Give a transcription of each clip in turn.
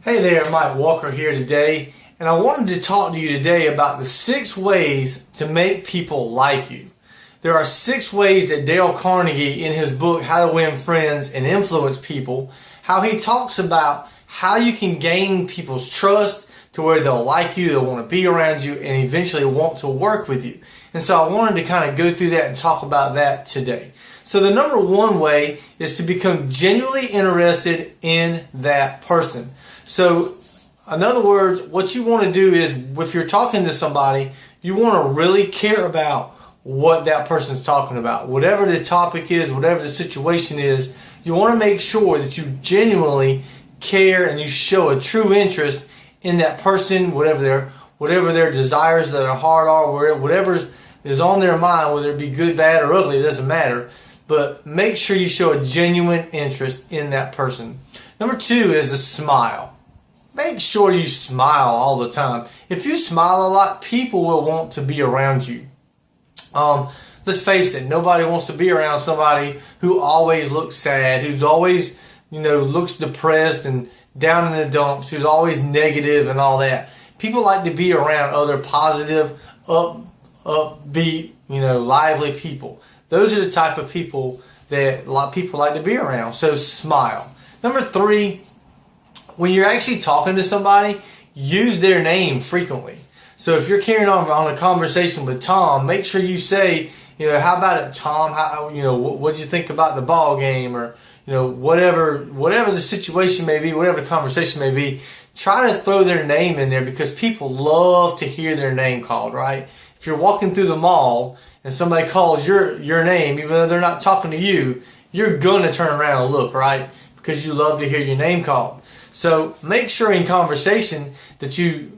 Hey there, Mike Walker here today, and I wanted to talk to you today about the 6 ways to make people like you. There are 6 ways that Dale Carnegie, in his book How to Win Friends and Influence People, how he talks about how you can gain people's trust to where they'll like you, they'll want to be around you, and eventually want to work with you. And so I wanted to kind of go through that and talk about that today. So the number 1 way is to become genuinely interested in that person. So, in other words, what you want to do is, if you're talking to somebody, you want to really care about what that person's talking about. Whatever the topic is, whatever the situation is, you want to make sure that you genuinely care and you show a true interest in that person, whatever their desires that are hard are, whatever is on their mind, whether it be good, bad, or ugly, it doesn't matter. But make sure you show a genuine interest in that person. Number 2 is the smile. Make sure you smile all the time. If you smile a lot, people will want to be around you. Let's face it, nobody wants to be around somebody who always looks sad, who's always, looks depressed and down in the dumps, who's always negative and all that. People like to be around other positive, upbeat, lively people. Those are the type of people that a lot of people like to be around. So smile. Number 3, when you're actually talking to somebody, use their name frequently. So if you're carrying on a conversation with Tom, make sure you say, how about it, Tom? What did you think about the ball game? Or, whatever the situation may be, whatever the conversation may be, try to throw their name in there because people love to hear their name called, right? If you're walking through the mall and somebody calls your name, even though they're not talking to you, you're going to turn around and look, right? Because you love to hear your name called. So make sure in conversation that you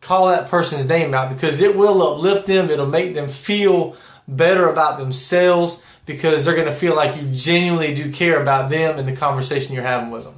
call that person's name out because it will uplift them. It'll make them feel better about themselves because they're going to feel like you genuinely do care about them in the conversation you're having with them.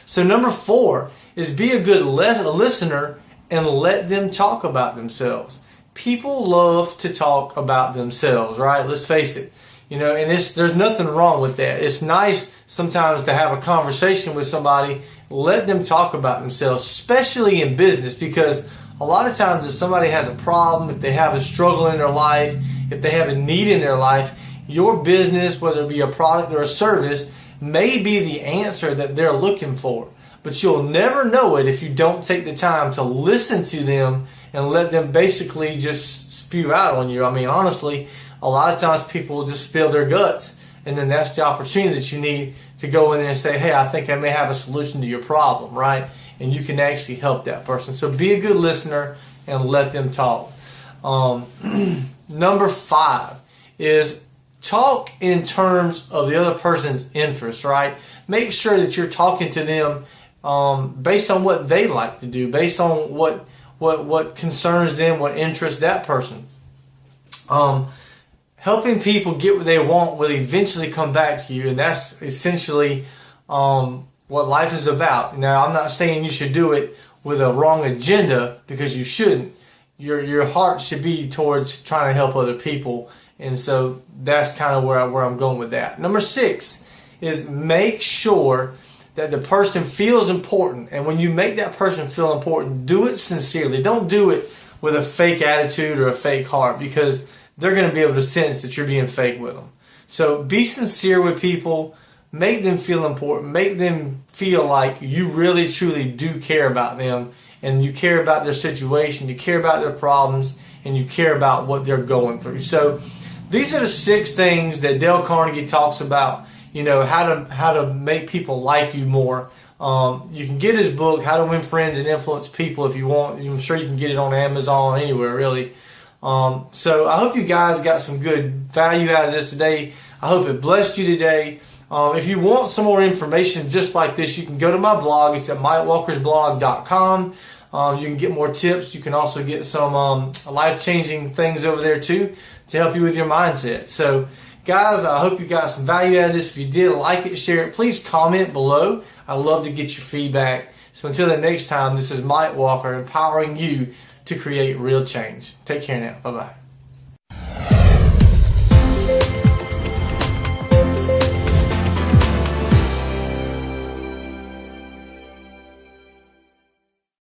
So number 4 is be a good listener and let them talk about themselves. People love to talk about themselves, right? Let's face it. And there's nothing wrong with that. It's nice sometimes to have a conversation with somebody, let them talk about themselves, especially in business, because a lot of times if somebody has a problem, if they have a struggle in their life, if they have a need in their life, your business, whether it be a product or a service, may be the answer that they're looking for. But you'll never know it if you don't take the time to listen to them and let them basically just spew out on you. I mean, honestly, a lot of times people will just spill their guts, and then that's the opportunity that you need to go in there and say, hey, I think I may have a solution to your problem, right? And you can actually help that person. So be a good listener and let them talk. Number 5 is talk in terms of the other person's interests, right? Make sure that you're talking to them based on what they like to do, based on what concerns them, what interests that person. Helping people get what they want will eventually come back to you, and that's essentially what life is about. Now, I'm not saying you should do it with a wrong agenda because you shouldn't. Your heart should be towards trying to help other people, and so that's kind of where I'm going with that. Number 6 is make sure that the person feels important, and when you make that person feel important, do it sincerely. Don't do it with a fake attitude or a fake heart because they're going to be able to sense that you're being fake with them. So be sincere with people. Make them feel important. Make them feel like you really, truly do care about them and you care about their situation, you care about their problems, and you care about what they're going through. So these are the 6 things that Dale Carnegie talks about, how to make people like you more. You can get his book, How to Win Friends and Influence People, if you want. I'm sure you can get it on Amazon, anywhere, really. So I hope you guys got some good value out of this today. I hope it blessed you today. If you want some more information just like this, you can go to my blog. It's at MikeWalkersBlog.com. You can get more tips. You can also get some life-changing things over there too to help you with your mindset. So guys, I hope you got some value out of this. If you did, like it, share it. Please comment below. I love to get your feedback. So until the next time, this is Mike Walker empowering you to create real change. Take care now. Bye-bye.